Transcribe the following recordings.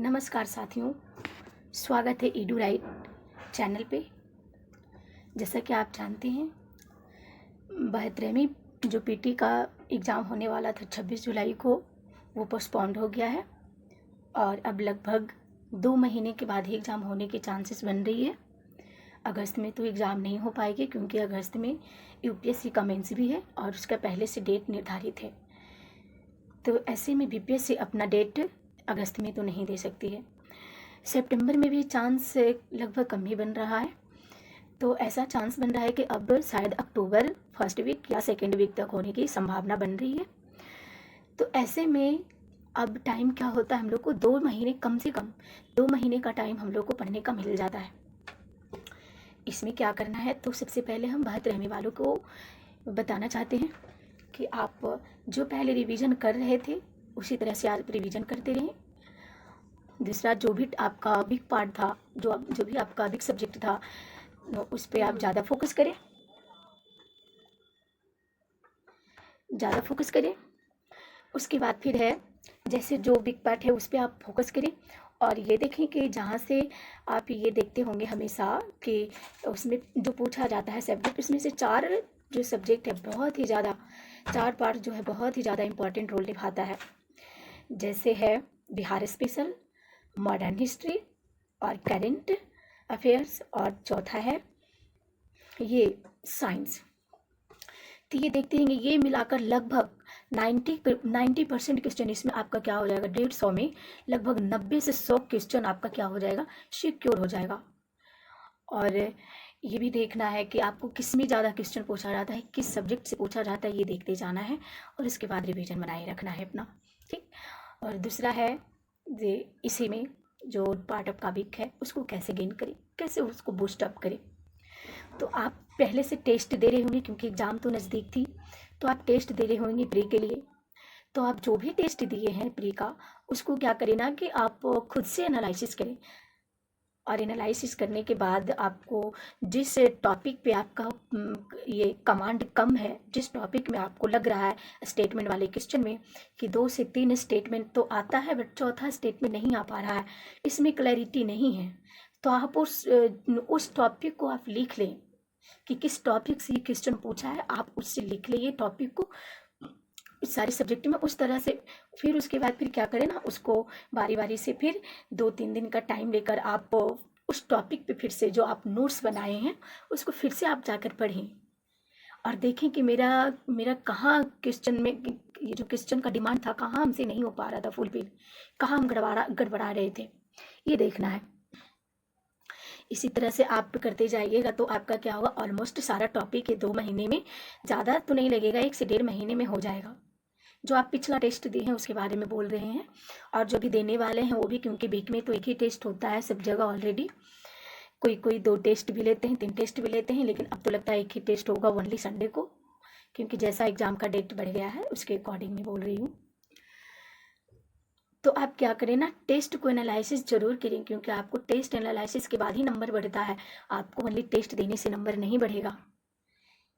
नमस्कार साथियों, स्वागत है ईडू राइट चैनल पे। जैसा कि आप जानते हैं, 72वीं जो पीटी का एग्ज़ाम होने वाला था 26 जुलाई को, वो पोस्टपोन्ड हो गया है और अब लगभग 2 महीने के बाद ही एग्ज़ाम होने के चांसेस बन रही है। अगस्त में तो एग्ज़ाम नहीं हो पाएगी क्योंकि अगस्त में यूपीएससी का मेंस भी है और उसका पहले से डेट निर्धारित है। तो ऐसे में बीपीएससी अपना डेट अगस्त में तो नहीं दे सकती है। सितंबर में भी चांस लगभग कम ही बन रहा है। तो ऐसा चांस बन रहा है कि अब शायद अक्टूबर फर्स्ट वीक या सेकेंड वीक तक होने की संभावना बन रही है। तो ऐसे में अब टाइम क्या होता है, हम लोग को 2 महीने, कम से कम 2 महीने का टाइम हम लोग को पढ़ने का मिल जाता है। इसमें क्या करना है, तो सबसे पहले हम 72वीं वालों को बताना चाहते हैं कि आप जो पहले रिवीजन कर रहे थे उसी तरह से आप रिवीजन करते रहें। दूसरा, जो भी आपका बिग पार्ट था, जो भी आपका बिग सब्जेक्ट था, उस पर आप ज़्यादा फोकस करें। उसके बाद फिर है, जैसे जो बिग पार्ट है उस पर आप फोकस करें और ये देखें कि जहाँ से आप ये देखते होंगे हमेशा कि उसमें जो पूछा जाता है सब्जेक्ट, उसमें से 4 जो सब्जेक्ट है बहुत ही ज़्यादा, 4 पार्ट जो है बहुत ही ज़्यादा इम्पॉर्टेंट रोल निभाता है। जैसे है बिहार स्पेशल, मॉडर्न हिस्ट्री और करेंट अफेयर्स, और चौथा है ये साइंस। तो ये देखते हैं ये मिलाकर लगभग 90% क्वेश्चन इसमें आपका क्या हो जाएगा, 150 में लगभग 90 से 100 क्वेश्चन आपका क्या हो जाएगा, सिक्योर हो जाएगा। और ये भी देखना है कि आपको किस में ज़्यादा क्वेश्चन पूछा जाता है, किस सब्जेक्ट से पूछा जाता है, ये देखते जाना है और इसके बाद रिवीजन बनाए रखना है अपना, ठीक। और दूसरा है ये इसी में जो पार्ट ऑफ का वीक है उसको कैसे गेन करें, कैसे उसको बूस्ट अप करें। तो आप पहले से टेस्ट दे रहे होंगे क्योंकि एग्ज़ाम तो नज़दीक थी, तो आप टेस्ट दे रहे होंगे प्री के लिए। तो आप जो भी टेस्ट दिए हैं प्री का, उसको क्या करें ना कि आप खुद से एनालिसिस करें और एनालिसिस करने के बाद आपको जिस टॉपिक पे आपका ये कमांड कम है, जिस टॉपिक में आपको लग रहा है स्टेटमेंट वाले क्वेश्चन में कि 2 से 3 स्टेटमेंट तो आता है बट चौथा स्टेटमेंट नहीं आ पा रहा है, इसमें क्लैरिटी नहीं है, तो आप उस टॉपिक को आप लिख लें कि किस टॉपिक से ये क्वेश्चन पूछा है, आप उससे लिख लें ये टॉपिक को इस सारे सब्जेक्ट में उस तरह से। फिर उसके बाद फिर क्या करें ना, उसको बारी बारी से फिर 2-3 दिन का टाइम लेकर आप उस टॉपिक पे फिर से जो आप नोट्स बनाए हैं उसको फिर से आप जाकर पढ़ें और देखें कि मेरा कहाँ क्वेश्चन में, ये जो क्वेश्चन का डिमांड था कहाँ हमसे नहीं हो पा रहा था फुलफिल, कहाँ हम गड़बड़ा रहे थे, ये देखना है। इसी तरह से आप करते जाइएगा तो आपका क्या होगा, ऑलमोस्ट सारा टॉपिक ये 2 महीने में, ज़्यादा तो नहीं लगेगा, 1 से 1.5 महीने में हो जाएगा। जो आप पिछला टेस्ट दिए हैं उसके बारे में बोल रहे हैं और जो भी देने वाले हैं वो भी, क्योंकि वीक में तो एक ही टेस्ट होता है सब जगह ऑलरेडी, कोई 2 टेस्ट भी लेते हैं, 3 टेस्ट भी लेते हैं, लेकिन अब तो लगता है एक ही टेस्ट होगा ओनली संडे को, क्योंकि जैसा एग्ज़ाम का डेट बढ़ गया है उसके अकॉर्डिंग मैं बोल रही हूँ। तो आप क्या करें ना, टेस्ट को एनालिसिस जरूर करें क्योंकि आपको टेस्ट एनालिसिस के बाद ही नंबर बढ़ता है, आपको ओनली टेस्ट देने से नंबर नहीं बढ़ेगा।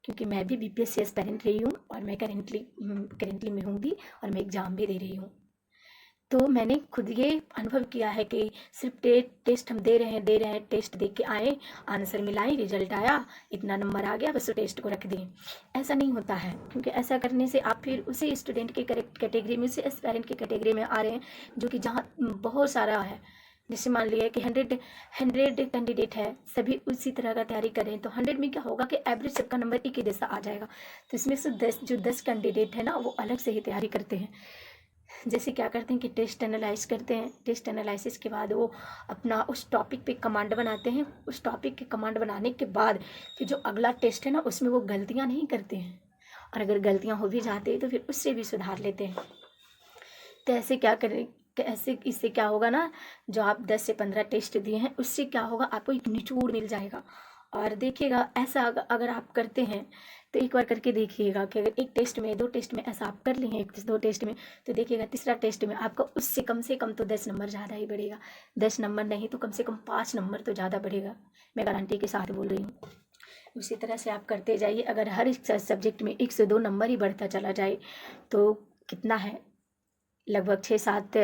क्योंकि मैं भी बीपीएससी एस्पिरेंट रही हूँ और मैं करेंटली में हूँ भी और मैं एग्ज़ाम भी दे रही हूँ। तो मैंने खुद ये अनुभव किया है कि सिर्फ टेस्ट हम दे रहे हैं, टेस्ट दे के आए, आंसर मिलाए, रिजल्ट आया, इतना नंबर आ गया, बस टेस्ट को रख दें, ऐसा नहीं होता है। क्योंकि ऐसा करने से आप फिर उसी स्टूडेंट के कैटेगरी में, उसी एस्पिरेंट की कैटेगरी में आ रहे हैं जो कि जहाँ बहुत सारा है। जैसे मान लिया कि 100 कैंडिडेट है, सभी उसी तरह का तैयारी करें तो 100 में क्या होगा कि एवरेज सबका नंबर एक ही जैसा आ जाएगा। तो इसमें से 10 कैंडिडेट है ना, वो अलग से ही तैयारी करते हैं। जैसे क्या करते हैं कि टेस्ट एनालाइज करते हैं, टेस्ट एनालिसिस के बाद वो अपना उस टॉपिक पे कमांड बनाते हैं, उस टॉपिक के कमांड बनाने के बाद फिर जो अगला टेस्ट है ना उसमें वो गलतियाँ नहीं करते हैं, और अगर गलतियाँ हो भी जाती है तो फिर उससे भी सुधार लेते हैं। तो ऐसे क्या करें, ऐसे इससे क्या होगा ना, जो आप 10 से 15 टेस्ट दिए हैं उससे क्या होगा, आपको एक निचोड़ मिल जाएगा। और देखिएगा ऐसा अगर आप करते हैं तो एक बार करके देखिएगा कि अगर 1 टेस्ट में, 2 टेस्ट में ऐसा आप कर लिए हैं, 2 टेस्ट में, तो देखिएगा तीसरा टेस्ट में आपका उससे कम से कम तो 10 नंबर ज़्यादा ही बढ़ेगा। 10 नंबर नहीं तो कम से कम 5 नंबर तो ज़्यादा बढ़ेगा, मैं गारंटी के साथ बोल रही हूँ। उसी तरह से आप करते जाइए। अगर हर एक सब्जेक्ट में 1 से 2 नंबर ही बढ़ता चला जाए तो कितना है, लगभग 6-7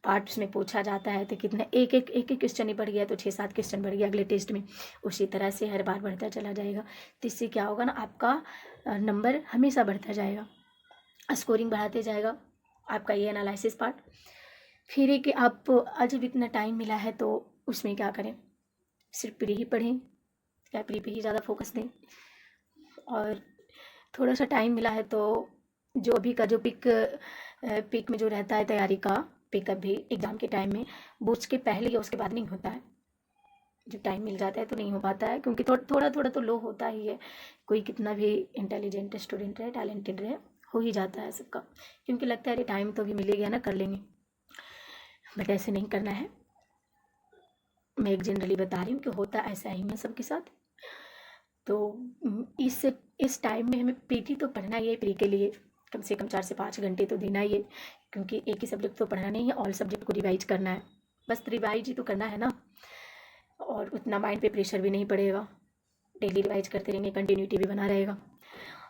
पार्ट्स में पूछा जाता है, तो कितना एक एक क्वेश्चन ही बढ़ गया तो 6-7 क्वेश्चन बढ़ गया अगले टेस्ट में। उसी तरह से हर बार बढ़ता चला जाएगा। तो इससे क्या होगा ना, आपका नंबर हमेशा बढ़ता जाएगा, स्कोरिंग बढ़ाते जाएगा आपका ये एनालिसिस पार्ट। फिर है कि आप आज जब इतना टाइम मिला है तो उसमें क्या करें, सिर्फ प्री ही पढ़ें या प्री पे ही ज़्यादा फोकस दें। और थोड़ा सा टाइम मिला है तो जो अभी का जो पिक में जो रहता है तैयारी का पिकअप भी एग्ज़ाम के टाइम में, वो उसके पहले या उसके बाद नहीं होता है। जब टाइम मिल जाता है तो नहीं हो पाता है, क्योंकि थोड़ा थोड़ा तो लो होता ही है। कोई कितना भी इंटेलिजेंट स्टूडेंट रहे, टैलेंटेड रहे, हो ही जाता है सबका, क्योंकि लगता है अरे टाइम तो अभी मिलेगा ना, कर लेंगे। बट ऐसे नहीं करना है। मैं एक जनरली बता रही हूँ कि होता ऐसा ही है सबके साथ। तो इस टाइम में हमें पीटी तो पढ़ना ही है, प्री के लिए कम से कम 4 से 5 घंटे तो देना ही है, क्योंकि एक ही सब्जेक्ट तो पढ़ना नहीं है, ऑल सब्जेक्ट को रिवाइज करना है। बस रिवाइज ही तो करना है ना, और उतना माइंड पे प्रेशर भी नहीं पड़ेगा, डेली रिवाइज करते रहेंगे, कंटिन्यूटी भी बना रहेगा।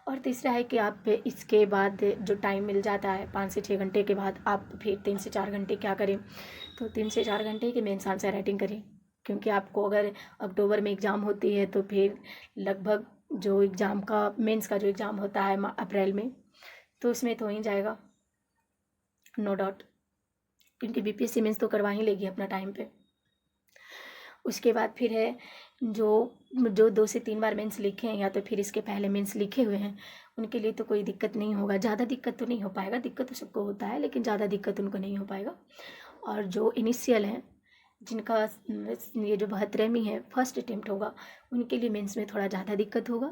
और तीसरा है कि आप इसके बाद जो टाइम मिल जाता है 5 से 6 घंटे के बाद, आप फिर 3 से 4 घंटे क्या करें, तो 3 से 4 घंटे की मेंस आंसर राइटिंग करें। क्योंकि आपको अगर अक्टूबर में एग्ज़ाम होती है तो फिर लगभग जो एग्ज़ाम का मेंस का जो एग्ज़ाम होता है अप्रैल में, तो उसमें तो हो ही जाएगा नो डाउट, क्योंकि बीपीएससी मेंस तो करवा ही लेगी अपना टाइम पे। उसके बाद फिर है जो जो 2 से 3 बार मेंस लिखे हैं या तो फिर इसके पहले मेंस लिखे हुए हैं, उनके लिए तो कोई दिक्कत नहीं होगा, ज़्यादा दिक्कत तो नहीं हो पाएगा। दिक्कत तो सबको होता है, लेकिन ज़्यादा दिक्कत उनको नहीं हो पाएगा। और जो इनिशियल हैं, जिनका ये जो 72वीं है, फर्स्ट अटेम्प्ट होगा, उनके लिए मेंस में थोड़ा ज़्यादा दिक्कत होगा।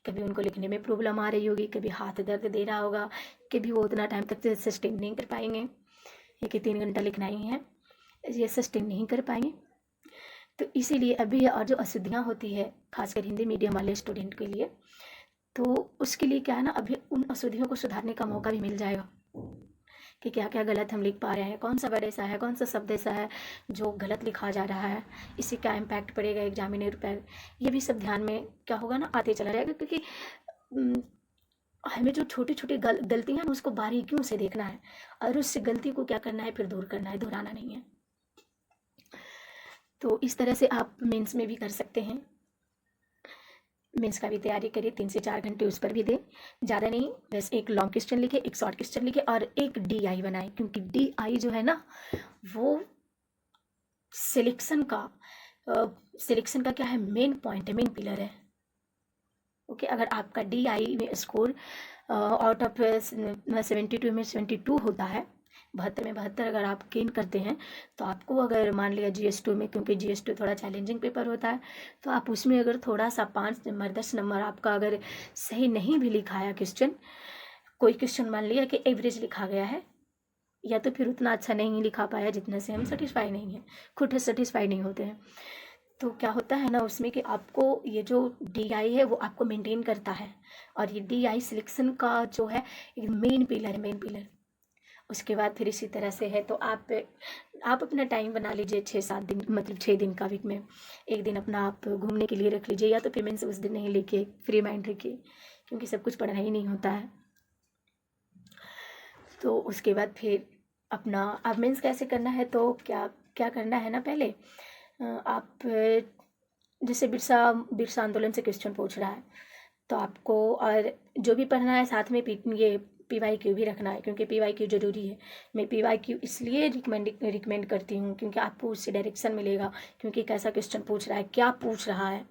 कभी उनको लिखने में प्रॉब्लम आ रही होगी, कभी हाथ दर्द दे रहा होगा, कभी वो उतना टाइम तक सस्टेन नहीं कर पाएंगे। ये कि 3 घंटा लिखना ही है, ये सस्टेन नहीं कर पाएंगे। तो इसीलिए अभी और जो अशुद्धियाँ होती है, खासकर हिंदी मीडियम वाले स्टूडेंट के लिए, तो उसके लिए क्या है ना, अभी उन अशुद्धियों को सुधारने का मौका भी मिल जाएगा कि क्या क्या गलत हम लिख पा रहे हैं, कौन सा वर्ड ऐसा है, कौन सा शब्द ऐसा है जो गलत लिखा जा रहा है, इससे क्या इम्पैक्ट पड़ेगा एग्जामिनर पर। ये भी सब ध्यान में क्या होगा ना, आते चला जाएगा। क्योंकि हमें जो छोटी छोटी गलतियाँ हैं उसको बारीकियों से देखना है, और उस गलती को क्या करना है, फिर दूर करना है, दोहराना नहीं है। तो इस तरह से आप मेंस में भी कर सकते हैं। मेंस का भी तैयारी करिए, 3 से 4 घंटे उस पर भी दें, ज़्यादा नहीं। बस एक लॉन्ग क्वेश्चन लिखे, एक शॉर्ट क्वेश्चन लिखे, और एक DI बनाए, क्योंकि DI जो है ना, वो सिलेक्शन का क्या है, मेन पॉइंट है, मेन पिलर है। ओके, अगर आपका DI में स्कोर आउट ऑफ 72 में 72 होता है, 72 में 72 अगर आप गेन करते हैं, तो आपको अगर मान लिया GS2 में, क्योंकि GS2 थोड़ा चैलेंजिंग पेपर होता है, तो आप उसमें अगर थोड़ा सा 5 नंबर 10 नंबर आपका अगर सही नहीं भी लिखा है क्वेश्चन, कोई क्वेश्चन मान लिया कि एवरेज लिखा गया है, या तो फिर उतना अच्छा नहीं लिखा पाया जितने से हम सेटिस्फाई नहीं हैं, खुद सेटिस्फाई नहीं होते हैं, तो क्या होता है ना उसमें कि आपको ये जो DI है वो आपको मेंटेन करता है। और ये DI सिलेक्शन का जो है एक मेन पिलर है, मेन पिलर। उसके बाद फिर इसी तरह से है, तो आप अपना टाइम बना लीजिए 6-7 दिन, मतलब 6 दिन का वीक में एक दिन अपना आप घूमने के लिए रख लीजिए, या तो फिर मेंस उस दिन नहीं लिखिए, फ्री माइंड रखिए, क्योंकि सब कुछ पढ़ना ही नहीं होता है। तो उसके बाद फिर अपना अब मेंस कैसे करना है, तो क्या क्या करना है ना, पहले आप जैसे बिरसा आंदोलन से क्वेश्चन पूछ रहा है, तो आपको और जो भी पढ़ना है साथ में ये PYQ भी रखना है, क्योंकि PYQ ज़रूरी है। मैं PYQ इसलिए रिकमेंड करती हूँ क्योंकि आपको उससे डायरेक्शन मिलेगा, क्योंकि कैसा क्वेश्चन पूछ रहा है, क्या पूछ रहा है।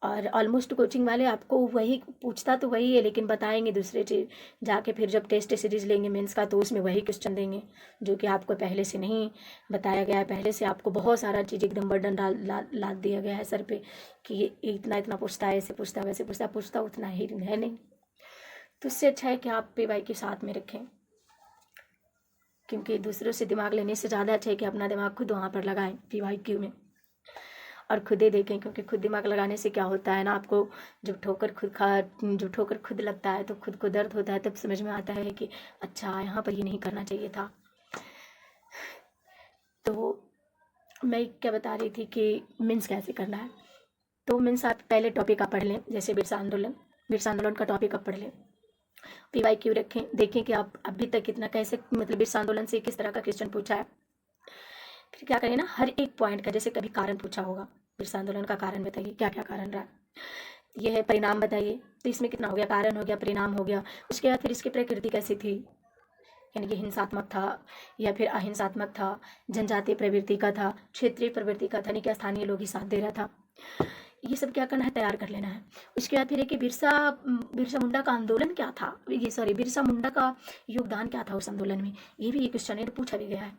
और ऑलमोस्ट कोचिंग वाले आपको वही पूछता तो वही है, लेकिन बताएंगे दूसरे चीज़। जाके फिर जब टेस्ट सीरीज लेंगे मेंस का, तो उसमें वही क्वेश्चन देंगे जो कि आपको पहले से नहीं बताया गया है। पहले से आपको बहुत सारा चीज़ एकदम बर्डन लाद दिया गया है सर पे कि ये इतना इतना पूछता है, ऐसे पूछता है, वैसे पूछता उतना ही है नहीं। तो इससे अच्छा है कि आप PYQ साथ में रखें, क्योंकि दूसरों से दिमाग लेने से ज़्यादा अच्छा है कि अपना दिमाग खुद वहाँ पर लगाएं PYQ में, और खुद ही देखें। क्योंकि खुद दिमाग लगाने से क्या होता है ना, आपको जब ठोकर खुद लगता है तो खुद को दर्द होता है, तब समझ में आता है कि अच्छा यहाँ पर ये नहीं करना चाहिए था। तो मैं क्या बता रही थी कि मीन्स कैसे करना है। तो मीन्स आप पहले टॉपिक आप पढ़ लें, जैसे बिरसा आंदोलन का टॉपिक आप पढ़ लें, PYQ रखें, देखें कि आप अभी तक कितना कैसे मतलब इस आंदोलन से किस तरह का क्वेश्चन पूछा है। फिर क्या करें ना, हर एक पॉइंट का जैसे कभी कारण पूछा होगा, बिरसा आंदोलन का कारण बताइए, क्या क्या कारण रहा। ये है परिणाम बताइए, तो इसमें कितना हो गया, कारण हो गया, परिणाम हो गया। उसके बाद फिर इसकी प्रकृति कैसी थी, यानी कि हिंसात्मक था या फिर अहिंसात्मक था, जनजातीय प्रवृत्ति का था, क्षेत्रीय प्रवृत्ति का था, नहीं क्या स्थानीय लोग ही साथ दे रहा था। ये सब क्या करना है, तैयार कर लेना है। उसके बाद फिर है कि बिरसा बिरसा मुंडा का आंदोलन क्या था, ये सॉरी बिरसा मुंडा का योगदान क्या था उस आंदोलन में, ये भी एक क्वेश्चन है, पूछा भी गया है।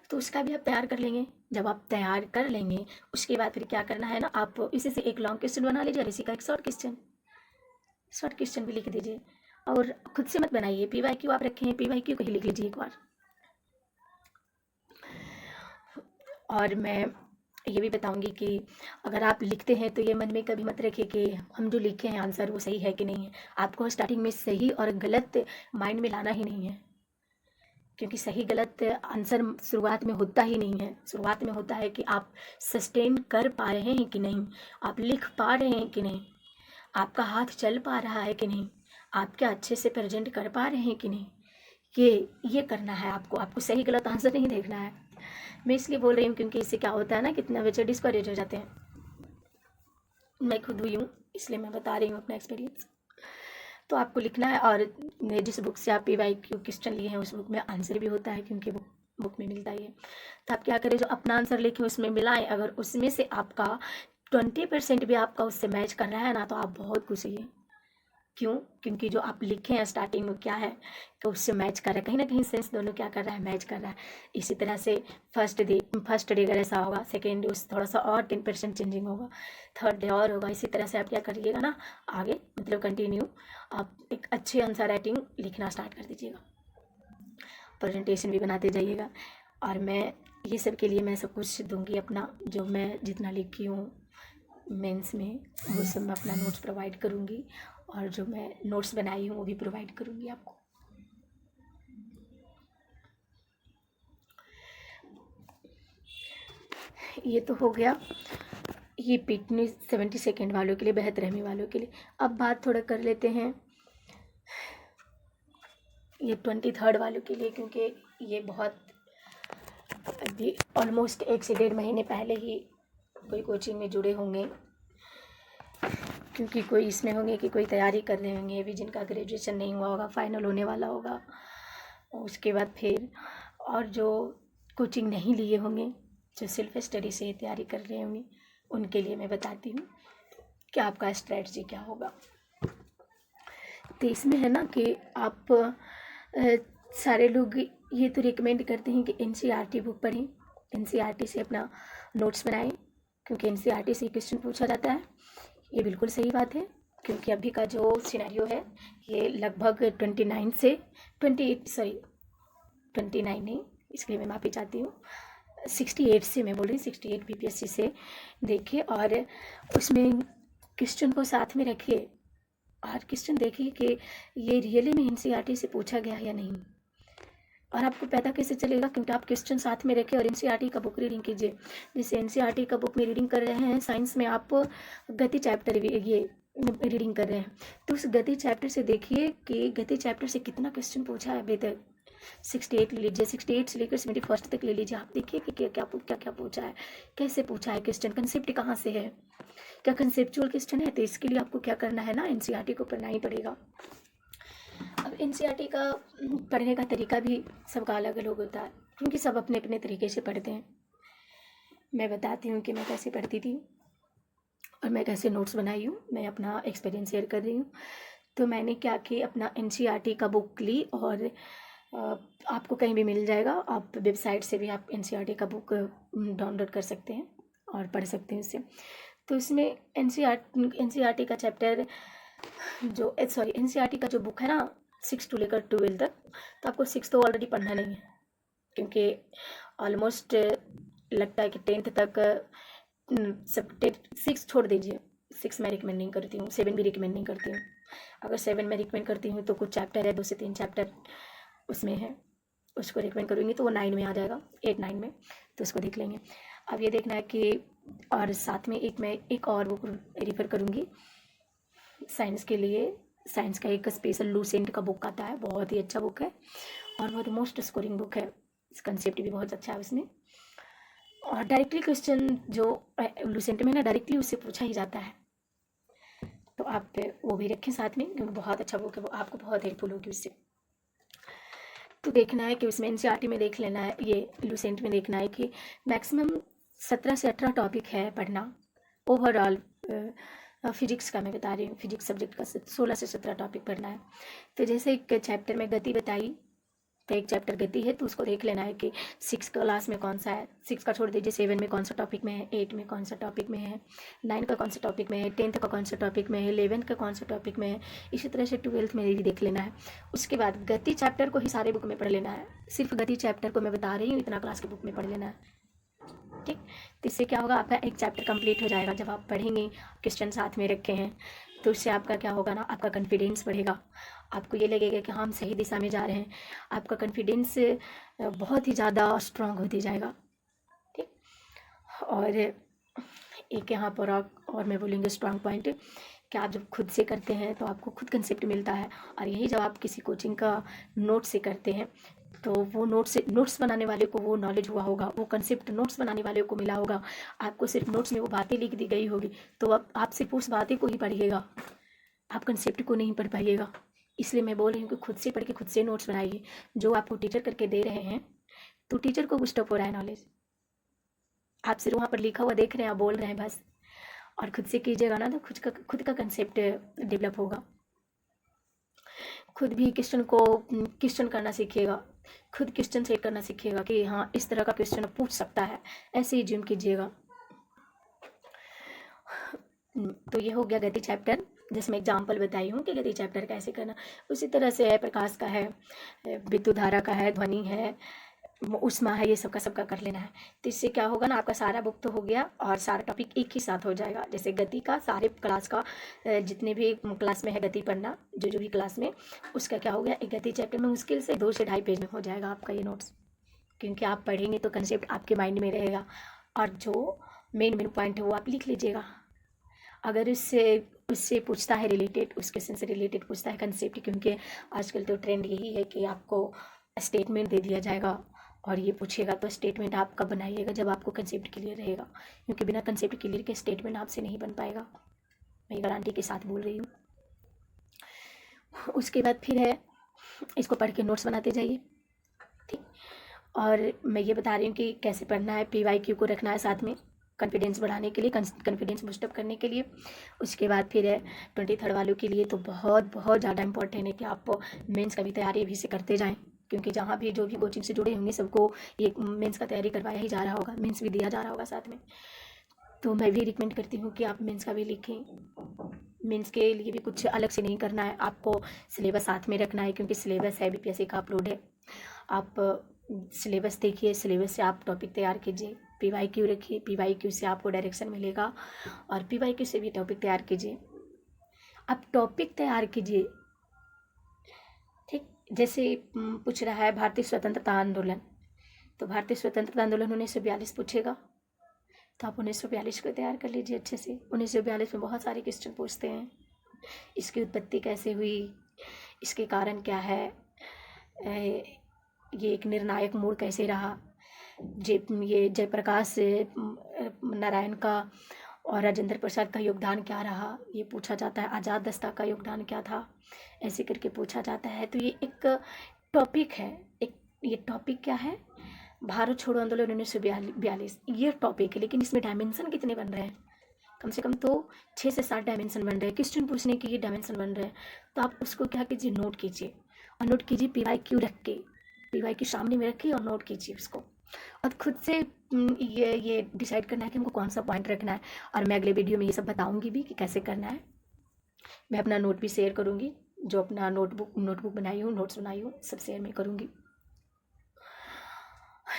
तो उसका भी आप तैयार कर लेंगे। जब आप तैयार कर लेंगे उसके बाद फिर क्या करना है ना, आप इसी से एक लॉन्ग क्वेश्चन बना लीजिए और इसी का एक शॉर्ट क्वेश्चन भी लिख दीजिए। और खुद से मत बनाइए, PYQ आप रखें, PYQ को ही लिख लीजिए एक बार। और मैं ये भी बताऊंगी कि अगर आप लिखते हैं तो ये मन में कभी मत रखिए कि हम जो लिखे हैं आंसर वो सही है कि नहीं है। आपको स्टार्टिंग में सही और गलत माइंड में लाना ही नहीं है, क्योंकि सही गलत आंसर शुरुआत में होता ही नहीं है। शुरुआत में होता है कि आप सस्टेन कर पा रहे हैं कि नहीं, आप लिख पा रहे हैं कि नहीं, आपका हाथ चल पा रहा है कि नहीं, आप क्या अच्छे से प्रेजेंट कर पा रहे हैं कि नहीं। ये करना है आपको सही गलत आंसर नहीं देखना है। मैं इसलिए बोल रही हूँ क्योंकि इससे क्या होता है ना, कितना बच्चे डिस्करेज हो जाते हैं। मैं खुद हुई हूँ, इसलिए मैं बता रही हूँ अपना एक्सपीरियंस। तो आपको लिखना है, और जिस बुक से आप PYQ क्वेश्चन लिए हैं उस बुक में आंसर भी होता है, क्योंकि बुक में मिलता ही है। तो आप क्या करें, जो अपना आंसर लिखे उसमें मिलाएं। अगर उसमें से आपका 20% भी आपका उससे मैच कर रहा है ना, तो आप बहुत खुश होइए। क्यों, क्योंकि जो आप लिखे हैं स्टार्टिंग में क्या है कि उससे मैच कर रहा है, कहीं ना कहीं सेंस दोनों क्या कर रहा है, मैच कर रहा है। इसी तरह से फर्स्ट डे अगर ऐसा होगा, सेकेंड डे उस थोड़ा सा और 10% चेंजिंग होगा, थर्ड डे और होगा। इसी तरह से आप क्या करिएगा ना, आगे मतलब कंटिन्यू आप एक अच्छी आंसर राइटिंग लिखना स्टार्ट कर दीजिएगा, प्रेजेंटेशन भी बनाते जाइएगा। और मैं ये सब के लिए मैं सब कुछ दूंगी अपना, जो मैं जितना लिखी हूँ मेंस में वो सब मैं अपना नोट्स प्रोवाइड करूँगी, और जो मैं नोट्स बनाई हूँ वो भी प्रोवाइड करूँगी आपको। ये तो हो गया ये पिटनी 70 सेकेंड वालों के लिए, बेहतरहमी वालों के लिए। अब बात थोड़ा कर लेते हैं ये 23rd वालों के लिए, क्योंकि ये बहुत अभी ऑलमोस्ट 1 से 1.5 महीने पहले ही कोई कोचिंग में जुड़े होंगे, क्योंकि कोई इसमें होंगे कि कोई तैयारी कर रहे होंगे अभी, जिनका ग्रेजुएशन नहीं हुआ होगा, फाइनल होने वाला होगा। उसके बाद फिर और जो कोचिंग नहीं लिए होंगे, जो सेल्फ स्टडी से तैयारी कर रहे होंगे, उनके लिए मैं बताती हूँ कि आपका स्ट्रेटजी क्या होगा। तो इसमें है ना कि आप सारे लोग ये तो रिकमेंड करते हैं कि NCERT बुक पढ़ें, NCERT से अपना नोट्स बनाएं, क्योंकि NCERT से क्वेश्चन पूछा जाता है। ये बिल्कुल सही बात है, क्योंकि अभी का जो सिनेरियो है ये लगभग 29 नहीं, इसके लिए मैं माफ़ी चाहती हूँ, 68 से मैं बोल रही हूँ, 68 BPSC से देखिए, और उसमें क्वेश्चन को साथ में रखिए और क्वेश्चन देखिए कि ये रियली में NCERT से पूछा गया है या नहीं। और आपको पता कैसे चलेगा, क्योंकि आप क्वेश्चन साथ में रखें और NCERT का बुक रीडिंग कीजिए। जैसे NCERT का बुक में रीडिंग कर रहे हैं साइंस में, आप गति चैप्टर ये रीडिंग कर रहे हैं, तो उस गति चैप्टर से देखिए कि गति चैप्टर से कितना क्वेश्चन पूछा है अभी तक। 68 ले लीजिए, 68 से लेकर 71 तक ले लीजिए, आप देखिए कि क्या क्या पूछा है, कैसे पूछा है क्वेश्चन, कंसेप्ट कहाँ से है, क्या कंसेप्चुअल क्वेश्चन है। तो इसके लिए आपको क्या करना है ना, NCERT को पढ़ना ही पड़ेगा। अब NCERT का पढ़ने का तरीका भी सबका अलग अलग होता है, क्योंकि सब अपने अपने तरीके से पढ़ते हैं। मैं बताती हूँ कि मैं कैसे पढ़ती थी और मैं कैसे नोट्स बनाई हूँ, मैं अपना एक्सपीरियंस शेयर कर रही हूँ। तो मैंने क्या कि अपना NCERT का बुक ली, और आपको कहीं भी मिल जाएगा, आप वेबसाइट से भी आप NCERT का बुक डाउनलोड कर सकते हैं और पढ़ सकते हैं उससे। तो इसमें NCERT का चैप्टर जो NCERT का जो बुक है ना 6 to लेकर 12 तक, तो आपको 6 तो ऑलरेडी पढ़ना नहीं है, क्योंकि ऑलमोस्ट लगता है कि 10th तक सब 6 छोड़ दीजिए। 6 मैं रिकमेंड नहीं करती हूँ, 7 भी रिकमेंड नहीं करती हूँ। अगर 7 मैं रिकमेंड करती हूँ तो कुछ चैप्टर है, 2 से 3 चैप्टर उसमें है, उसको रिकमेंड करूँगी तो वो 9 में आ जाएगा, 8-9 में, तो उसको देख लेंगे। अब ये देखना है कि, और साथ में मैं एक और बुक रेफर करूँगी साइंस के लिए, साइंस का एक स्पेशल लूसेंट का बुक आता है, बहुत ही अच्छा बुक है और बहुत मोस्ट स्कोरिंग बुक है। कंसेप्ट भी बहुत अच्छा है उसमें। और डायरेक्टली क्वेश्चन जो लूसेंट में ना डायरेक्टली उससे पूछा ही जाता है, तो आप वो भी रखें साथ में, क्योंकि बहुत अच्छा बुक है, वो आपको बहुत हेल्पफुल होगी उससे। तो देखना है कि उसमें एनसीईआरटी में देख लेना है, ये लूसेंट में देखना है कि मैक्सिमम 17 से 18 टॉपिक है पढ़ना ओवरऑल। फिजिक्स का मैं बता रही हूँ, फिजिक्स सब्जेक्ट का 16 से 17 टॉपिक पढ़ना है। तो जैसे एक चैप्टर में गति बताई, तो एक चैप्टर गति है तो उसको देख लेना है कि 6 क्लास में कौन सा है, 6 का छोड़ दीजिए, 7 में कौन सा टॉपिक में है, 8 में कौन सा टॉपिक में है, 9 का कौन सा टॉपिक में है, 10th का कौन सा टॉपिक में है, 11th का कौन सा टॉपिक में है, इसी तरह से 12th में भी देख लेना है। उसके बाद गति चैप्टर को ही सारे बुक में पढ़ लेना है, सिर्फ गति चैप्टर को मैं बता रही हूँ, इतना क्लास की बुक में पढ़ लेना है। ठीक, तो इससे क्या होगा, आपका एक चैप्टर कंप्लीट हो जाएगा। जब आप पढ़ेंगे, क्वेश्चन साथ में रखे हैं, तो उससे आपका क्या होगा ना, आपका कॉन्फिडेंस बढ़ेगा, आपको ये लगेगा कि हम सही दिशा में जा रहे हैं, आपका कॉन्फिडेंस बहुत ही ज़्यादा स्ट्रांग होती जाएगा। ठीक, और एक यहाँ पर और मैं बोलूँगी स्ट्रांग पॉइंट, कि आप जब खुद से करते हैं तो आपको खुद कंसेप्ट मिलता है, और यही जब आप किसी कोचिंग का नोट से करते हैं तो वो नोट्स बनाने वाले को वो नॉलेज हुआ होगा, वो कंसेप्ट नोट्स बनाने वाले को मिला होगा, आपको सिर्फ नोट्स में वो बातें लिख दी गई होगी, तो अब आप सिर्फ उस बातें को ही पढ़िएगा, आप कंसेप्ट को नहीं पढ़ पाइएगा। इसलिए मैं बोल रही हूँ कि खुद से पढ़ के खुद से नोट्स बनाइए। जो आपको टीचर करके दे रहे हैं तो टीचर को बुस्टअप हो रहा है नॉलेज, आप सिर्फ वहाँ पर लिखा हुआ देख रहे हैं, आप बोल रहे हैं बस, और खुद से कीजिएगा ना तो खुद का कंसेप्ट डेवलप होगा। खुद भी क्वेश्चन करना सीखिएगा, खुद क्वेश्चन सेट करना सीखिएगा कि हाँ इस तरह का क्वेश्चन पूछ सकता है, ऐसे ही जिम कीजिएगा। तो ये हो गया गति चैप्टर, जिसमें एग्जाम्पल बताई हूँ कि गति चैप्टर कैसे करना। उसी तरह से है प्रकाश का है, विद्युत धारा का है, ध्वनि है, उष्मा है, ये सबका कर लेना है। तो इससे क्या होगा ना, आपका सारा बुक तो हो गया और सारा टॉपिक एक ही साथ हो जाएगा। जैसे गति का सारे क्लास का जितने भी क्लास में है गति पढ़ना, जो भी क्लास में, उसका क्या हो गया, एक गति चैप्टर में मुश्किल से 2 से ढाई पेज में हो जाएगा आपका ये नोट्स, क्योंकि आप पढ़ेंगे तो कंसेप्ट आपके माइंड में रहेगा, और जो मेन पॉइंट है वो आप लिख लीजिएगा। अगर उससे पूछता है रिलेटेड, उस क्वेश्चन से रिलेटेड पूछता है कंसेप्ट, क्योंकि आजकल तो ट्रेंड यही है कि आपको स्टेटमेंट दे दिया जाएगा और ये पूछेगा, तो स्टेटमेंट आप कब बनाइएगा, जब आपको कंसेप्ट क्लियर रहेगा, क्योंकि बिना कंसेप्ट क्लियर के स्टेटमेंट आपसे नहीं बन पाएगा, मैं गारंटी के साथ बोल रही हूँ। उसके बाद फिर है, इसको पढ़ के नोट्स बनाते जाइए। ठीक, और मैं ये बता रही हूँ कि कैसे पढ़ना है, PYQ को रखना है साथ में, कॉन्फिडेंस बढ़ाने के लिए, कॉन्फिडेंस बूस्टअप करने के लिए। उसके बाद फिर है 23rd वालों के लिए तो बहुत बहुत ज़्यादा इंपॉर्टेंट है कि आप मेंस का भी तैयारी अभी से करते जाएं, क्योंकि जहाँ भी जो भी कोचिंग से जुड़े होंगे सबको ये मेंस का तैयारी करवाया ही जा रहा होगा, मेंस भी दिया जा रहा होगा साथ में। तो मैं भी रिकमेंड करती हूँ कि आप मेंस का भी लिखें। मेंस के लिए भी कुछ अलग से नहीं करना है, आपको सिलेबस साथ में रखना है, क्योंकि सिलेबस है BPSC का अपलोड है। आप सिलेबस देखिए, सिलेबस से आप टॉपिक तैयार कीजिए, PYQ रखिए, PYQ से आपको डायरेक्शन मिलेगा, और PYQ से भी टॉपिक तैयार कीजिए। आप टॉपिक तैयार कीजिए। ठीक, जैसे पूछ रहा है भारतीय स्वतंत्रता आंदोलन, तो भारतीय स्वतंत्रता आंदोलन 1942 पूछेगा, तो आप 1942 को तैयार कर लीजिए अच्छे से। 1942 में बहुत सारे क्वेश्चन पूछते हैं, इसकी उत्पत्ति कैसे हुई, इसके कारण क्या है, ये एक निर्णायक मोड़ कैसे रहा, ये जयप्रकाश नारायण का और राजेंद्र प्रसाद का योगदान क्या रहा, ये पूछा जाता है। आज़ाद दस्ता का योगदान क्या था, ऐसे करके पूछा जाता है। तो ये एक टॉपिक है, ये टॉपिक क्या है, भारत छोड़ो आंदोलन 1942, ये टॉपिक है। लेकिन इसमें डायमेंशन कितने बन रहे हैं, कम से कम तो 6 से 7 डायमेंशन बन रहे हैं, क्वेश्चन पूछने के ये डायमेंशन बन रहे हैं। तो आप उसको क्या कीजिए, नोट कीजिए, और नोट कीजिए PYQ रख के, PYQ सामने में रखिए और नोट कीजिए उसको, और खुद से ये डिसाइड करना है कि हमको कौन सा पॉइंट रखना है। और मैं अगले वीडियो में ये सब बताऊंगी भी कि कैसे करना है। मैं अपना नोट भी शेयर करूंगी, जो अपना नोटबुक बनाई हूँ, नोट्स बनाई हूँ, सब शेयर मैं करूँगी।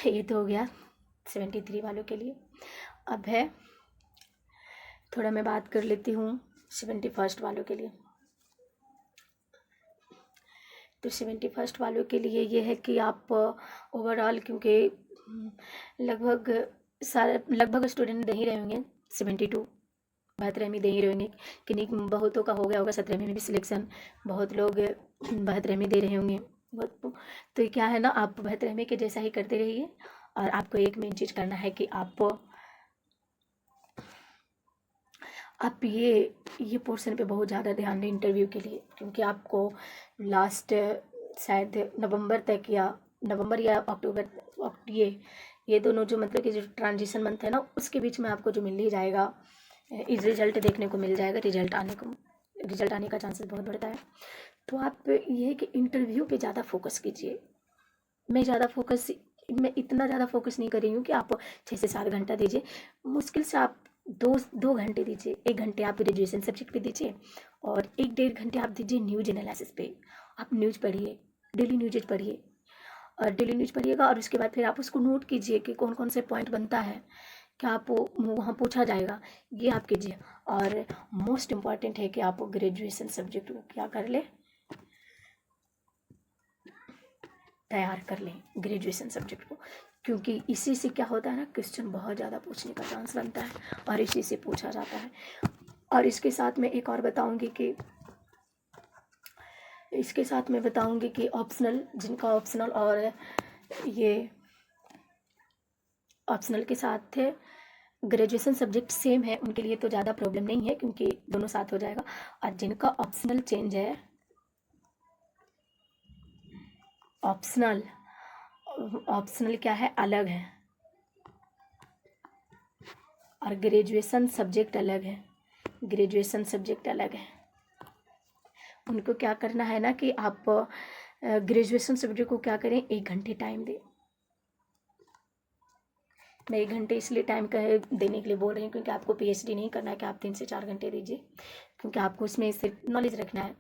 ये तो हो गया 73 वालों के लिए। अब है थोड़ा मैं बात कर लेती हूँ 71st वालों के लिए। तो 71st वालों के लिए ये है कि आप ओवरऑल, क्योंकि लगभग स्टूडेंट नहीं रहे होंगे 72, बहतरहमी दे ही रहे होंगे। किन्हीं बहुतों का हो गया होगा 17वीं में भी सिलेक्शन, बहुत लोग बहतरहमी दे रहे होंगे बहुत। तो ये क्या है ना, आप बहतरहमी के जैसा ही करते रहिए। और आपको एक मेन चीज़ करना है कि आप ये पोर्शन पे बहुत ज़्यादा ध्यान दें इंटरव्यू के लिए, क्योंकि आपको लास्ट शायद नवंबर या अक्टूबर, ये दोनों जो मतलब कि जो ट्रांजिशन मंथ है ना, उसके बीच में आपको जो मिल ही जाएगा, इस रिजल्ट देखने को मिल जाएगा। रिजल्ट आने का चांसेस बहुत बढ़ता है। तो आप ये है कि इंटरव्यू पे ज़्यादा फोकस कीजिए। मैं इतना ज़्यादा फोकस नहीं कर रही हूँ कि आप 6 से 7 घंटा दीजिए। मुश्किल से आप दो घंटे दीजिए। 1 घंटे आप ग्रेजुएशन सब्जेक्ट पे दीजिए और 1 डेढ़ घंटे आप दीजिए न्यूज एनालिसिस पे। आप न्यूज़ पढ़िए, डेली न्यूज़ पढ़िए, और डेली न्यूज़ पढ़िएगा और उसके बाद फिर आप उसको नोट कीजिए कि कौन कौन से पॉइंट बनता है, क्या आप वहाँ पूछा जाएगा, ये आप कीजिए। और मोस्ट इम्पॉर्टेंट है कि आप ग्रेजुएशन सब्जेक्ट को क्या कर ले, तैयार कर लें ग्रेजुएशन सब्जेक्ट को, क्योंकि इसी से क्या होता है ना, क्वेश्चन बहुत ज़्यादा पूछने का चांस बनता है और इसी से पूछा जाता है। और इसके साथ में एक और बताऊंगी कि ऑप्शनल, जिनका ऑप्शनल और ये ऑप्शनल के साथ है ग्रेजुएशन सब्जेक्ट सेम है, उनके लिए तो ज़्यादा प्रॉब्लम नहीं है क्योंकि दोनों साथ हो जाएगा। और जिनका ऑप्शनल चेंज है, ऑप्शनल क्या है, अलग है, और ग्रेजुएशन सब्जेक्ट अलग है। उनको क्या करना है ना कि आप ग्रेजुएशन सब्जेक्ट को क्या करें, 1 घंटे टाइम दें। मैं 1 घंटे इसलिए टाइम देने के लिए बोल रही हूँ क्योंकि आपको पीएचडी नहीं करना है कि आप 3 से 4 घंटे दीजिए, क्योंकि आपको इसमें सिर्फ नॉलेज रखना है।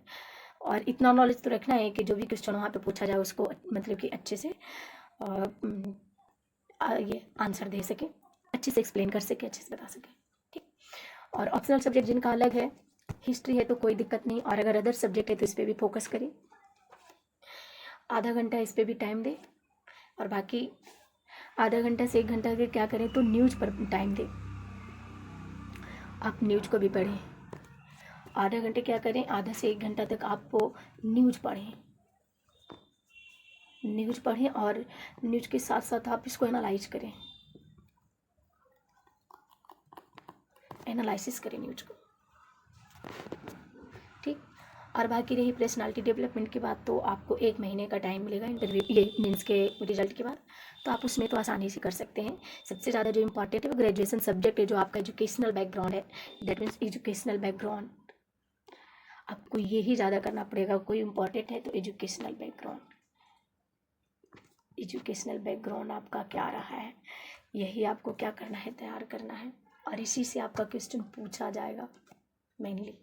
और इतना नॉलेज तो रखना है कि जो भी क्वेश्चन वहाँ पे पूछा जाए उसको मतलब कि अच्छे से ये आंसर दे सके, अच्छे से एक्सप्लेन कर सके, अच्छे से बता सके, ठीक। और ऑप्शनल सब्जेक्ट जिनका अलग है, हिस्ट्री है तो कोई दिक्कत नहीं, और अगर अदर सब्जेक्ट है तो इस पर भी फोकस करें। आधा घंटा इस पर भी टाइम दें, और बाकी आधा घंटा से 1 घंटा अगर क्या करें तो न्यूज़ पर टाइम दें। आप न्यूज़ को भी पढ़ें। आधा घंटे क्या करें, आधा से 1 घंटा तक आपको न्यूज़ पढ़ें और न्यूज़ के साथ साथ आप इसको एनालाइसिस करें न्यूज़ को, ठीक। और बाकी रही पर्सनालिटी डेवलपमेंट की बात, तो आपको 1 महीने का टाइम मिलेगा इंटरव्यू, ये मीन्स के रिजल्ट के बाद, तो आप उसमें तो आसानी से कर सकते हैं। सबसे ज़्यादा जो इम्पॉर्टेंट है वो ग्रेजुएशन सब्जेक्ट है, जो आपका एजुकेशनल बैकग्राउंड है, दैट मीन्स एजुकेशनल बैकग्राउंड आपको यही ज़्यादा करना पड़ेगा। कोई इम्पॉर्टेंट है तो एजुकेशनल बैकग्राउंड आपका क्या रहा है, यही आपको क्या करना है, तैयार करना है, और इसी से आपका क्वेश्चन पूछा जाएगा मेनली।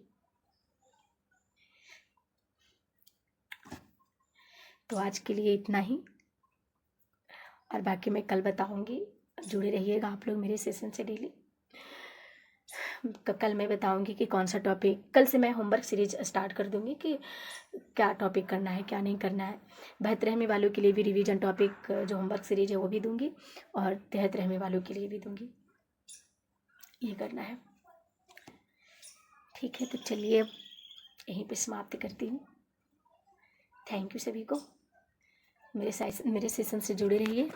तो आज के लिए इतना ही, और बाकी मैं कल बताऊंगी। जुड़े रहिएगा आप लोग मेरे सेशन से डेली। कल मैं बताऊंगी कि कौन सा टॉपिक, कल से मैं होमवर्क सीरीज स्टार्ट कर दूंगी कि क्या टॉपिक करना है, क्या नहीं करना है। बहतरहमी वालों के लिए भी रिवीजन टॉपिक जो होमवर्क सीरीज है वो भी दूंगी, और तिहतरहमी वालों के लिए भी दूंगी। ये करना है, ठीक है। तो चलिए अब यहीं पे समाप्त करती हूँ। थैंक यू सभी को, मेरे सेशन से जुड़े रहिए।